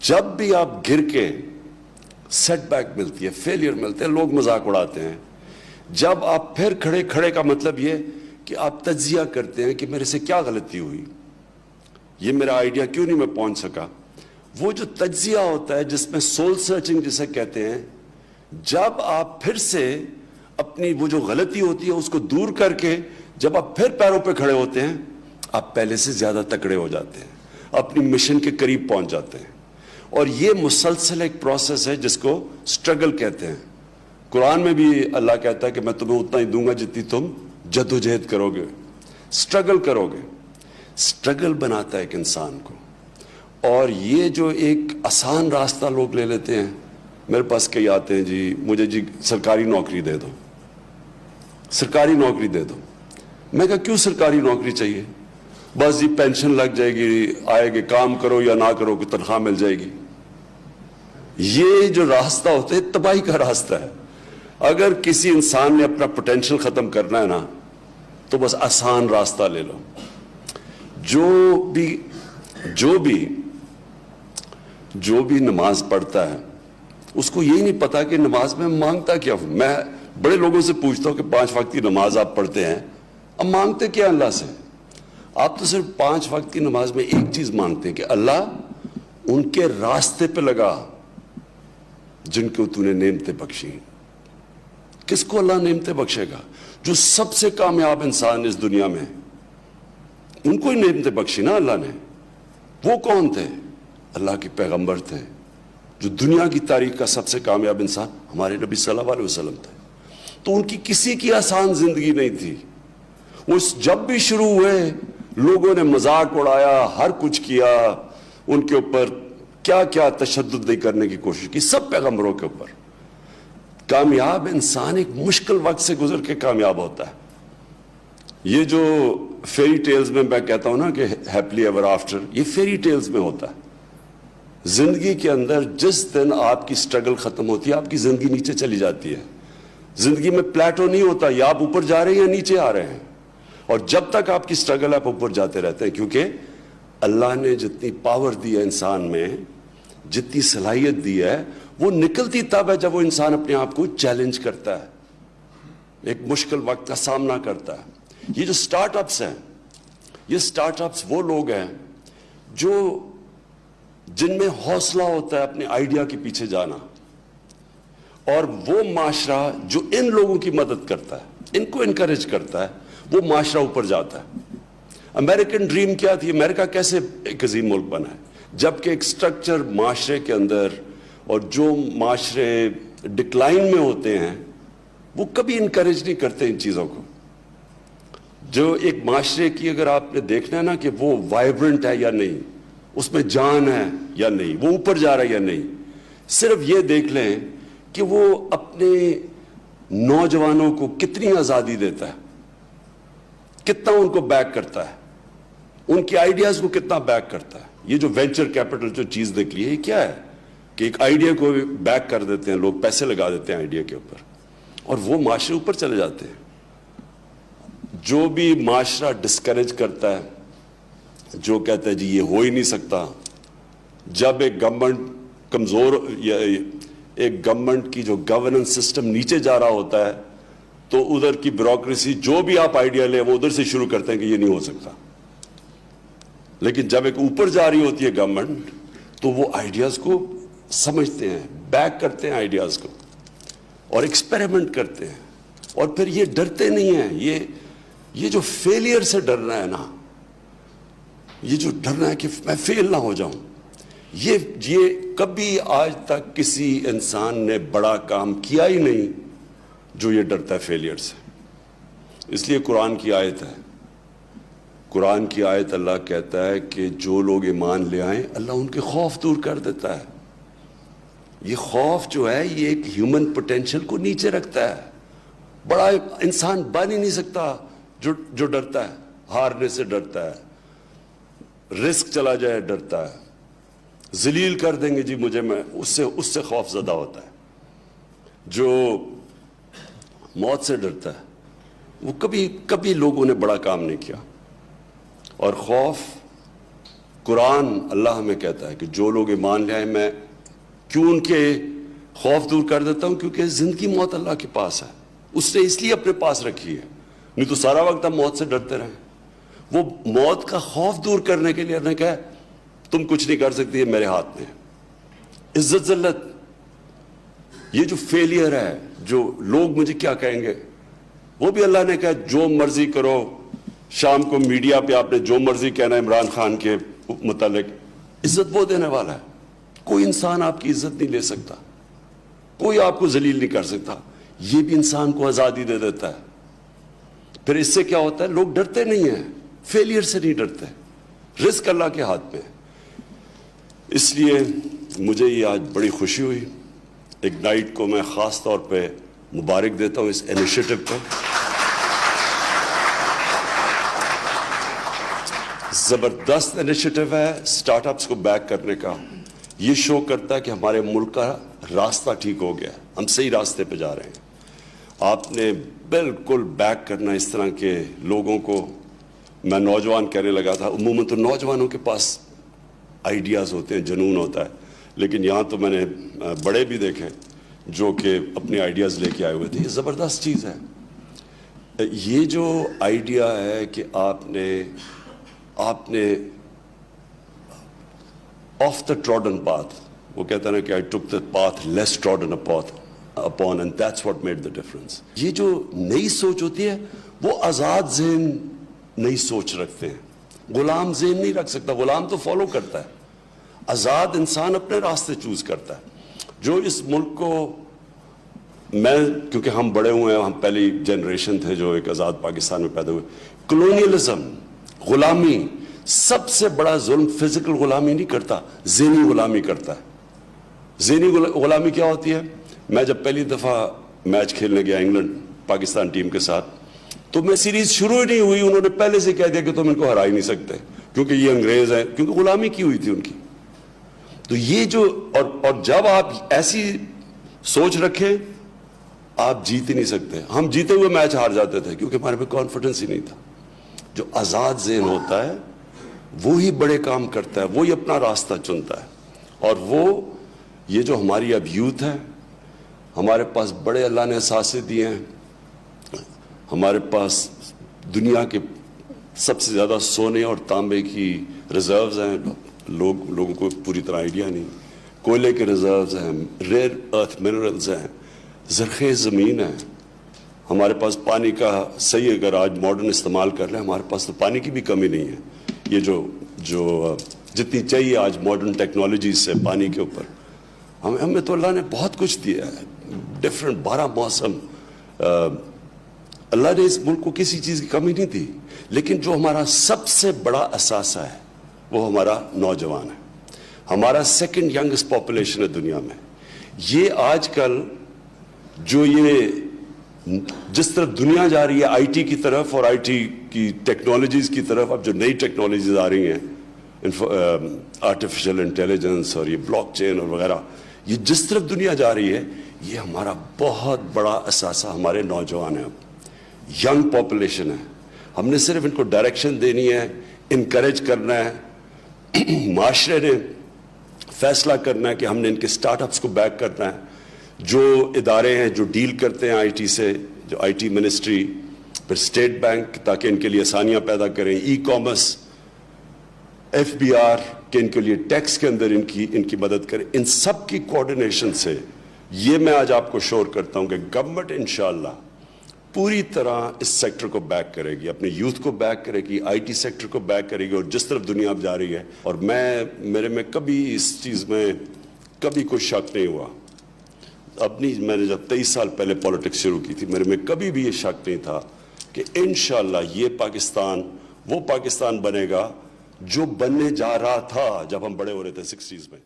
جب بھی آپ گر کے سیٹ بیک ملتی ہے، فیلئر ملتے ہیں، لوگ مذاق اڑاتے ہیں. جب آپ پھر کھڑے کا مطلب یہ کہ آپ تجزیہ کرتے ہیں کہ میرے سے کیا غلطی ہوئی، یہ میرا آئیڈیا کیوں نہیں میں پہنچ سکا. وہ جو تجزیہ ہوتا ہے جس میں سول سرچنگ جسے کہتے ہیں، جب آپ پھر سے اپنی وہ جو غلطی ہوتی ہے اس کو دور کر کے جب آپ پھر پیروں پہ کھڑے ہوتے ہیں، آپ پہلے سے زیادہ تکڑے ہو جاتے ہیں، اپنی مشن کے قریب پہنچ جاتے ہیں. اور یہ مسلسل ایک پروسیس ہے جس کو سٹرگل کہتے ہیں. قرآن میں بھی اللہ کہتا ہے کہ میں تمہیں اتنا ہی دوں گا جتنی تم جدوجہد کرو گے، سٹرگل کرو گے. سٹرگل بناتا ہے ایک انسان کو. اور یہ جو ایک آسان راستہ لوگ لے لیتے ہیں، میرے پاس کئی آتے ہیں جی مجھے جی سرکاری نوکری دے دو، سرکاری نوکری دے دو. میں کہا کیوں سرکاری نوکری چاہیے؟ بس جی پینشن لگ جائے گی، آئے گی، کام کرو یا نہ کرو کہ تنخواہ مل جائے گی. یہ جو راستہ ہوتا ہے تباہی کا راستہ ہے. اگر کسی انسان نے اپنا پوٹینشیل ختم کرنا ہے نا تو بس آسان راستہ لے لو. جو بھی نماز پڑھتا ہے اس کو یہی نہیں پتا کہ نماز میں مانگتا کیا ہوں. میں بڑے لوگوں سے پوچھتا ہوں کہ 5 وقت کی نماز آپ پڑھتے ہیں، اب مانگتے کیا اللہ سے؟ آپ تو صرف 5 وقت کی نماز میں ایک چیز مانگتے ہیں کہ اللہ ان کے راستے پہ لگا جن کو تو نے نعمتیں بخشی. کس کو اللہ نعمتیں بخشے گا؟ جو سب سے کامیاب انسان اس دنیا میں، ان کو ہی نعمتیں بخشی نا اللہ نے. وہ کون تھے؟ اللہ کے پیغمبر تھے. جو دنیا کی تاریخ کا سب سے کامیاب انسان ہمارے نبی صلی اللہ علیہ وسلم تھے. تو ان کی کسی کی آسان زندگی نہیں تھی. وہ جب بھی شروع ہوئے لوگوں نے مذاق اڑایا، ہر کچھ کیا، ان کے اوپر کیا کیا تشدد نہیں کرنے کی کوشش کی، سب پیغمبروں کے اوپر. کامیاب انسان ایک مشکل وقت سے گزر کے کامیاب ہوتا ہے. یہ جو فیری ٹیلز میں کہتا ہوں نا کہ ہیپلی ایور آفٹر، یہ فیری ٹیلز میں ہوتا ہے. زندگی کے اندر جس دن آپ کی سٹرگل ختم ہوتی ہے آپ کی زندگی نیچے چلی جاتی ہے. زندگی میں پلیٹو نہیں ہوتا، یا آپ اوپر جا رہے ہیں یا نیچے آ رہے ہیں. اور جب تک آپ کی سٹرگل آپ اوپر جاتے رہتے ہیں، کیونکہ اللہ نے جتنی پاور دی ہے انسان میں، جتنی صلاحیت دی ہے، وہ نکلتی تب ہے جب وہ انسان اپنے آپ کو چیلنج کرتا ہے، ایک مشکل وقت کا سامنا کرتا ہے. یہ جو سٹارٹ اپس ہیں، یہ سٹارٹ اپس وہ لوگ ہیں جن میں حوصلہ ہوتا ہے اپنے آئیڈیا کے پیچھے جانا، اور وہ معاشرہ جو ان لوگوں کی مدد کرتا ہے، ان کو انکریج کرتا ہے، وہ معاشرہ اوپر جاتا ہے. امریکن ڈریم کیا تھی؟ امریکہ کیسے ایک عظیم ملک بنا ہے؟ جبکہ ایک سٹرکچر معاشرے کے اندر، اور جو معاشرے ڈکلائن میں ہوتے ہیں وہ کبھی انکریج نہیں کرتے ان چیزوں کو. جو ایک معاشرے کی اگر آپ نے دیکھنا ہے نا کہ وہ وائبرنٹ ہے یا نہیں، اس میں جان ہے یا نہیں، وہ اوپر جا رہا ہے یا نہیں، صرف یہ دیکھ لیں کہ وہ اپنے نوجوانوں کو کتنی آزادی دیتا ہے، کتنا ان کو بیک کرتا ہے، ان کی آئیڈیاز کو کتنا بیک کرتا ہے. یہ جو وینچر کیپٹل جو چیز دیکھ لی ہے، یہ کیا ہے کہ ایک آئیڈیا کو بیک کر دیتے ہیں لوگ، پیسے لگا دیتے ہیں آئیڈیا کے اوپر، اور وہ معاشرے اوپر چلے جاتے ہیں. جو بھی معاشرہ ڈسکریج کرتا ہے، جو کہتا ہے جی یہ ہو ہی نہیں سکتا، جب ایک گورنمنٹ کمزور، یا ایک گورنمنٹ کی جو گورننس سسٹم نیچے جا رہا ہوتا ہے تو ادھر کی بیوروکریسی جو بھی آپ آئیڈیا لیں وہ ادھر سے شروع کرتے ہیں کہ یہ نہیں ہو سکتا. لیکن جب ایک اوپر جا رہی ہوتی ہے گورنمنٹ تو وہ آئیڈیاز کو سمجھتے ہیں، بیک کرتے ہیں آئیڈیاز کو، اور ایکسپیریمنٹ کرتے ہیں. اور پھر یہ ڈرتے نہیں ہیں. یہ جو فیلئر سے ڈرنا ہے نا، یہ جو ڈرنا ہے کہ میں فیل نہ ہو جاؤں، یہ کبھی آج تک کسی انسان نے بڑا کام کیا ہی نہیں جو یہ ڈرتا ہے فیلئر سے. اس لیے قرآن کی آیت ہے، قرآن کی آیت اللہ کہتا ہے کہ جو لوگ ایمان لے آئیں اللہ ان کے خوف دور کر دیتا ہے. یہ خوف جو ہے یہ ایک ہیومن پوٹینشل کو نیچے رکھتا ہے. بڑا انسان بن ہی نہیں سکتا جو ڈرتا ہے، ہارنے سے ڈرتا ہے، رسک چلا جائے ڈرتا ہے، ذلیل کر دیں گے جی مجھے، میں اس سے خوف زدہ ہوتا ہے. جو موت سے ڈرتا ہے وہ کبھی لوگوں نے بڑا کام نہیں کیا. اور خوف قرآن اللہ ہمیں کہتا ہے کہ جو لوگ ایمان لے آئے میں کیوں ان کے خوف دور کر دیتا ہوں, کیونکہ زندگی موت اللہ کے پاس ہے, اس نے اس لیے اپنے پاس رکھی ہے, نہیں تو سارا وقت ہم موت سے ڈرتے رہیں. وہ موت کا خوف دور کرنے کے لیے نے کہا تم کچھ نہیں کر سکتی, یہ میرے ہاتھ میں. عزت ذلت, یہ جو فیلئر ہے, جو لوگ مجھے کیا کہیں گے, وہ بھی اللہ نے کہا جو مرضی کرو. شام کو میڈیا پہ آپ نے جو مرضی کہنا ہے عمران خان کے متعلق, عزت وہ دینے والا ہے. کوئی انسان آپ کی عزت نہیں لے سکتا, کوئی آپ کو ذلیل نہیں کر سکتا. یہ بھی انسان کو آزادی دے دیتا ہے. پھر اس سے کیا ہوتا ہے, لوگ ڈرتے نہیں ہیں, فیلئر سے نہیں ڈرتے. رزق اللہ کے ہاتھ میں. اس لیے مجھے یہ آج بڑی خوشی ہوئی. اگنائٹ کو میں خاص طور پہ مبارک دیتا ہوں اس انیشیٹو پہ. زبردست انیشیٹو ہے سٹارٹ اپس کو بیک کرنے کا. یہ شو کرتا ہے کہ ہمارے ملک کا راستہ ٹھیک ہو گیا, ہم صحیح راستے پہ جا رہے ہیں. آپ نے بالکل بیک کرنا اس طرح کے لوگوں کو. میں نوجوان کہنے لگا تھا, عموماً تو نوجوانوں کے پاس آئیڈیاز ہوتے ہیں, جنون ہوتا ہے, لیکن یہاں تو میں نے بڑے بھی دیکھے جو کہ اپنے آئیڈیاز لے کے آئے ہوئے تھے. یہ زبردست چیز ہے. یہ جو آئیڈیا ہے کہ آپ نے آف دا ٹراڈن پاتھ, وہ کہتا ہے نا کہ I took the path less trodden upon and that's what made the difference. یہ جو نئی سوچ ہوتی ہے وہ آزاد ذہن نئی سوچ رکھتے ہیں. غلام ذہن نہیں رکھ سکتا, غلام تو فالو کرتا ہے. آزاد انسان اپنے راستے چوز کرتا ہے. جو اس ملک کو میں, کیونکہ ہم بڑے ہوئے ہیں, ہم پہلی جنریشن تھے جو ایک آزاد پاکستان میں پیدا ہوئے. کلونیلزم, غلامی, سب سے بڑا ظلم فزیکل غلامی نہیں کرتا, ذہنی غلامی کرتا ہے. ذہنی غلامی کیا ہوتی ہے؟ میں جب پہلی دفعہ میچ کھیلنے گیا انگلینڈ پاکستان ٹیم کے ساتھ, تو میں سیریز شروع ہی نہیں ہوئی, انہوں نے پہلے سے کہہ دیا کہ تم ان کو ہرا ہی نہیں سکتے کیونکہ یہ انگریز ہیں, کیونکہ غلامی کی ہوئی تھی ان کی. تو یہ جو اور جب آپ ایسی سوچ رکھیں آپ جیت ہی نہیں سکتے. ہم جیتے ہوئے میچ ہار جاتے تھے کیونکہ ہمارے پہ کانفیڈنس ہی نہیں تھا. جو آزاد ذہن ہوتا ہے وہی بڑے کام کرتا ہے, وہی اپنا راستہ چنتا ہے. اور وہ یہ جو ہماری اب یوتھ ہے, ہمارے پاس بڑے اللہ نے اثاثے دیے ہیں. ہمارے پاس دنیا کے سب سے زیادہ سونے اور تانبے کی ریزروز ہیں. لوگوں کو پوری طرح آئیڈیا نہیں. کوئلے کے ریزروز ہیں, ریئر ارتھ منرلز ہیں, زرخیز زمین ہے. ہمارے پاس پانی کا صحیح اگر آج ماڈرن استعمال کر لیں, ہمارے پاس تو پانی کی بھی کمی نہیں ہے. یہ جو جتنی چاہیے آج ماڈرن ٹیکنالوجی سے پانی کے اوپر, ہمیں تو اللہ نے بہت کچھ دیا ہے. ڈفرینٹ 12 موسم, اللہ نے اس ملک کو کسی چیز کی کمی نہیں دی. لیکن جو ہمارا سب سے بڑا اثاثہ ہے وہ ہمارا نوجوان ہے. ہمارا سیکنڈ ینگسٹ پاپولیشن ہے دنیا میں. یہ آج کل جو یہ جس طرف دنیا جا رہی ہے آئی ٹی کی طرف, اور آئی ٹی کی ٹیکنالوجیز کی طرف, اب جو نئی ٹیکنالوجیز آ رہی ہیں آرٹیفیشل انٹیلیجنس اور یہ بلاک چین اور وغیرہ, یہ جس طرف دنیا جا رہی ہے یہ ہمارا بہت بڑا اثاثہ ہمارے نوجوان ہیں. اب ینگ پاپولیشن ہے. ہم نے صرف ان کو ڈائریکشن دینی ہے, انکریج کرنا ہے. معاشرے نے فیصلہ کرنا ہے کہ ہم نے ان کے سٹارٹ اپس کو بیک کرنا ہے. جو ادارے ہیں جو ڈیل کرتے ہیں آئی ٹی سے, جو آئی ٹی منسٹری, پھر اسٹیٹ بینک, تاکہ ان کے لیے آسانیاں پیدا کریں, e commerce, F B R کہ ان کے لیے ٹیکس کے اندر ان کی مدد کریں. ان سب کی کوآرڈینیشن سے یہ میں آج آپ کو شور کرتا ہوں کہ گورنمنٹ انشاءاللہ پوری طرح اس سیکٹر کو بیک کرے گی, اپنے یوتھ کو بیک کرے گی, آئی ٹی سیکٹر کو بیک کرے گی, اور جس طرف دنیا اب جا رہی ہے. اور میرے میں کبھی اس چیز میں کبھی کوئی شک نہیں ہوا. اپنی میں نے جب 23 سال پہلے پالیٹکس شروع کی تھی, میرے میں کبھی بھی یہ شک نہیں تھا کہ انشاءاللہ یہ پاکستان وہ پاکستان بنے گا جو بننے جا رہا تھا جب ہم بڑے ہو رہے تھے 60s میں.